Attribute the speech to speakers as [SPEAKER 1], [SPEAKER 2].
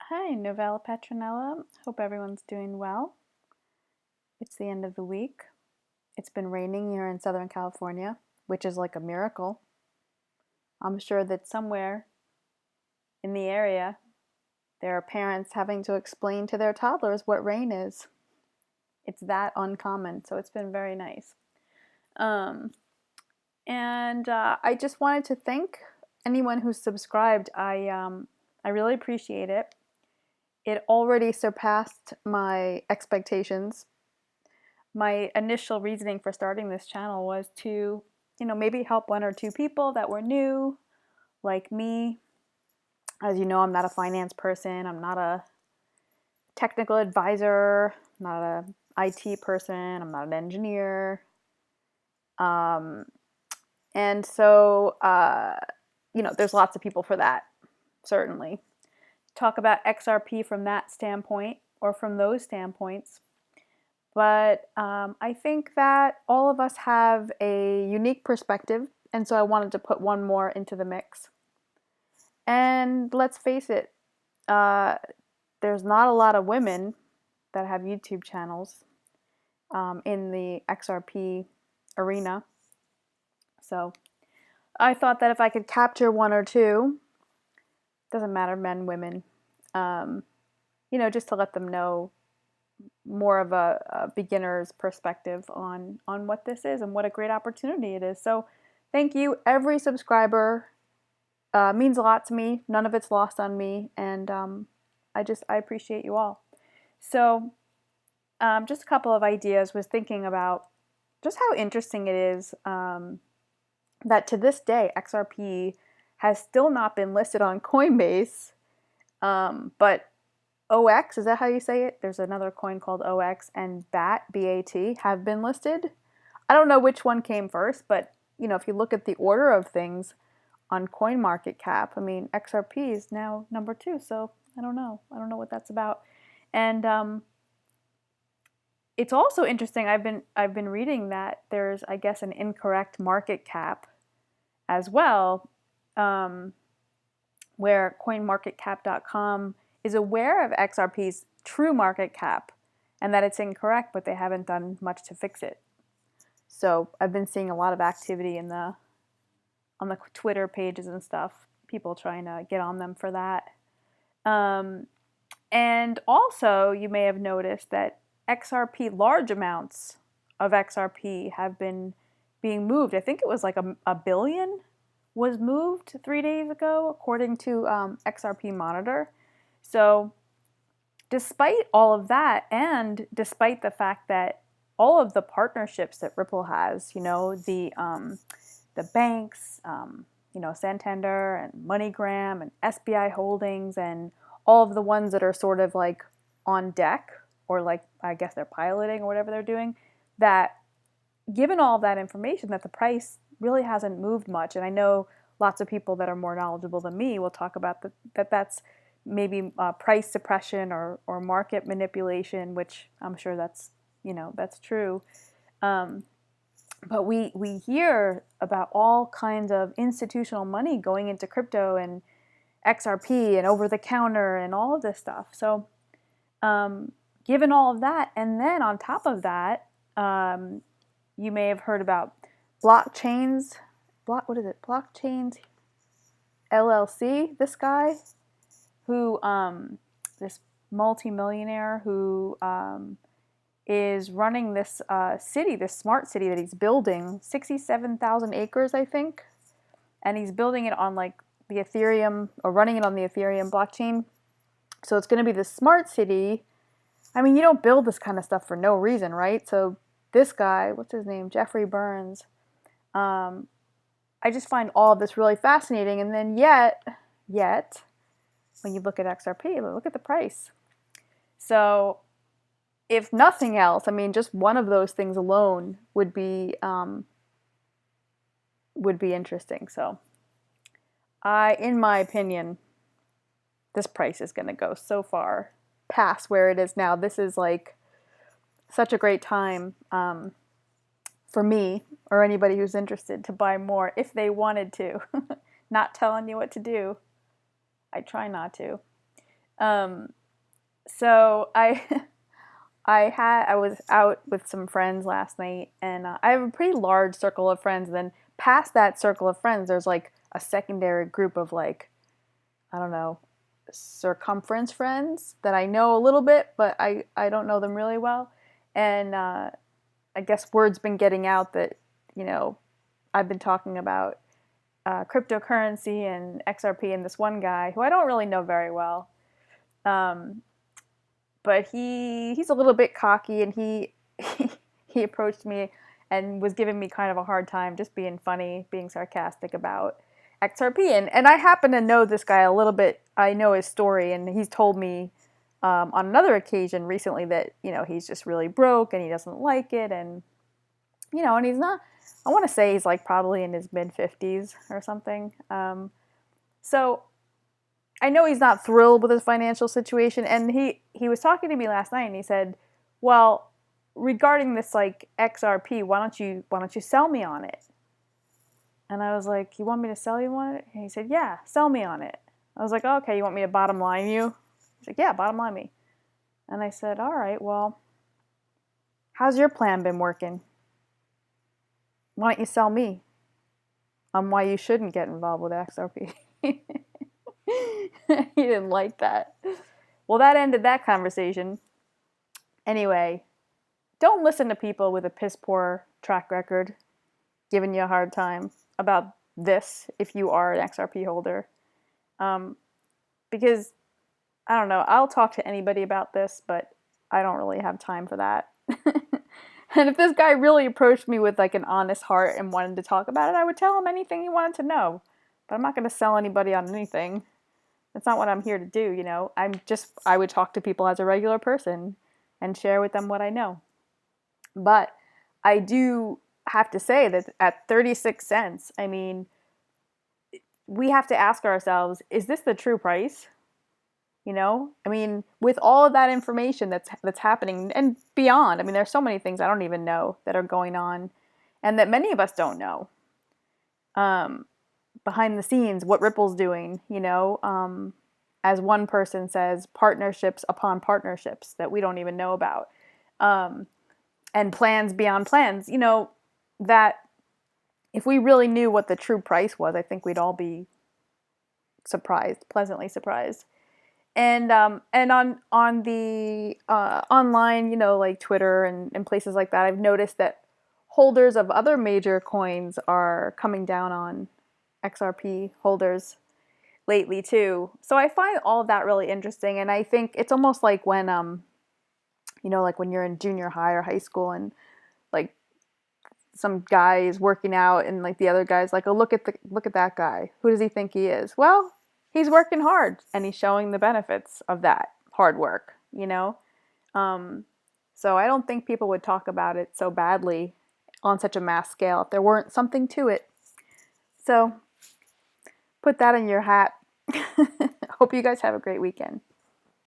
[SPEAKER 1] Hi, Novella Petronella. Hope everyone's doing well. It's the end of the week. It's been raining here in Southern California, which is like a miracle. I'm sure that somewhere in the area there are parents having to explain to their toddlers what rain is. It's that uncommon, so it's been very nice. Um, and I just wanted to thank anyone who's subscribed. I really appreciate it. It already surpassed my expectations. My initial reasoning for starting this channel was to, maybe help one or two people that were new, like me. As you know, I'm not a finance person. I'm not a technical advisor. I'm not a IT person. I'm not an engineer. Um, and so, there's lots of people for that, certainly. Talk about XRP from that standpoint or from those standpoints. But I think that all of us have a unique perspective, and so I wanted to put one more into the mix. And let's face it, uh, there's not a lot of women that have YouTube channels in the XRP arena. So I thought that if I could capture one or two, doesn't matter, men, women, um, just to let them know more of a beginner's perspective on what this is and what a great opportunity it is. So thank you. Every subscriber means a lot to me. None of it's lost on me, and I appreciate you all. So just a couple of ideas. Was thinking about just how interesting it is that to this day XRP has still not been listed on Coinbase, but OX, is that how you say it? There's another coin called OX, and BAT, BAT, have been listed. I don't know which one came first, but if you look at the order of things on CoinMarketCap, I mean, XRP is now number 2, so I don't know. I don't know what that's about. And it's also interesting. I've been reading that there's, I guess, an incorrect market cap as well, where CoinMarketCap.com is aware of XRP's true market cap and that it's incorrect, but they haven't done much to fix it. So I've been seeing a lot of activity on the Twitter pages and stuff, people trying to get on them for that. And also, you may have noticed that large amounts of XRP have been being moved. I think it was like a billion was moved 3 days ago, according to XRP Monitor. So despite all of that, and despite the fact that all of the partnerships that Ripple has, the banks, Santander and MoneyGram and SBI Holdings and all of the ones that are sort of like on deck, or like I guess they're piloting or whatever they're doing, that given all of that information, that the price really hasn't moved much. And I know lots of people that are more knowledgeable than me will talk about that's maybe price suppression or market manipulation, which I'm sure that's true. But we hear about all kinds of institutional money going into crypto and XRP and over the counter and all of this stuff. So given all of that, and then on top of that, you may have heard about blockchains. What is it? Blockchains LLC. This guy, who this multimillionaire who is running this city, this smart city that he's building, 67,000 acres, I think, and he's building it on like the Ethereum, or running it on the Ethereum blockchain. So it's going to be this smart city. I mean, you don't build this kind of stuff for no reason, right? So this guy, what's his name? Jeffrey Burns. I just find all of this really fascinating. And then yet, when you look at XRP, look at the price. So if nothing else, I mean, just one of those things alone would be interesting. So in my opinion, this price is going to go so far past where it is now. This is like such a great time for me or anybody who's interested to buy more if they wanted to. Not telling you what to do. I try not to. So I was out with some friends last night, and I have a pretty large circle of friends. And then past that circle of friends, there's like a secondary group of like, I don't know, circumference friends that I know a little bit, but I don't know them really well. And I guess word's been getting out that, you know, I've been talking about cryptocurrency and XRP and this one guy who I don't really know very well. Um, but he's a little bit cocky, and he approached me and was giving me kind of a hard time, just being funny, being sarcastic about XRP. And I happen to know this guy a little bit. I know his story, and he's told me on another occasion recently that, you know, he's just really broke and he doesn't like it, and you know, and he's not. I want to say he's like probably in his mid-50s or something. So I know he's not thrilled with his financial situation, and he was talking to me last night, and he said, "Well, regarding this like XRP, why don't you sell me on it?" And I was like, "You want me to sell you on it?" And he said, "Yeah, sell me on it." I was like, oh, "Okay, you want me to bottom line you?" He's like, "Yeah, bottom line me." And I said, "All right, well, how's your plan been working? Why don't you sell me on why you shouldn't get involved with XRP?" He didn't like that. Well, that ended that conversation. Anyway, don't listen to people with a piss poor track record giving you a hard time about this if you are an XRP holder. Um, because, I don't know, I'll talk to anybody about this, but I don't really have time for that. And if this guy really approached me with like an honest heart and wanted to talk about it, I would tell him anything he wanted to know. But I'm not going to sell anybody on anything. That's not what I'm here to do, you know. I would talk to people as a regular person and share with them what I know. But I do have to say that at 36 cents, I mean, we have to ask ourselves, is this the true price? You know, I mean, with all of that information that's happening and beyond, I mean, there's so many things I don't even know that are going on, and that many of us don't know. Um, Behind the scenes, what Ripple's doing, you know, as one person says, partnerships upon partnerships that we don't even know about, and plans beyond plans. You know, that if we really knew what the true price was, I think we'd all be surprised, pleasantly surprised. And on the online, you know, like Twitter and places like that, I've noticed that holders of other major coins are coming down on XRP holders lately too. So I find all of that really interesting, and I think it's almost like when you know, like when you're in junior high or high school, and like some guy is working out, and like the other guy's like, "Oh, look at that guy. Who does he think he is?" Well, he's working hard, and he's showing the benefits of that hard work, you know? Um, so I don't think people would talk about it so badly on such a mass scale if there weren't something to it. So put that in your hat. Hope you guys have a great weekend.